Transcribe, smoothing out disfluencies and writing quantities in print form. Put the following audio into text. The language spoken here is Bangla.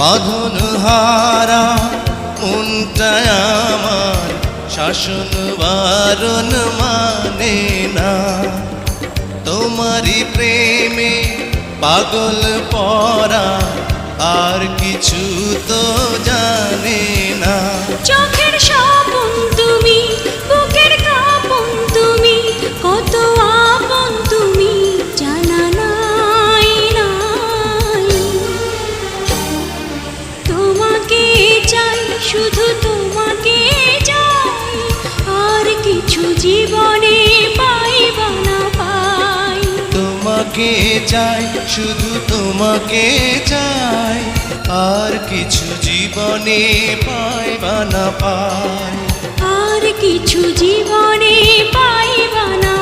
বাঁধন হারা মনটায় আমার শাসন বারণ মানে না। তোমারই প্রেমে পাগল পরা আর কিছু তো জানে না। চোখের স্বপন তুমি, বুকের কাঁপন তুমি, কত আপন তুমি জানা নাই নাই। তোমাকে চাই, শুধু তোমাকে চাই, আর কিছু জীবনে পাইবা না পাই। তোমাকে চাই, শুধু তোমাকে চাই, আর কিছু জীবনে পাইবা না পাই। আর কিছু জীবনে পাইবা না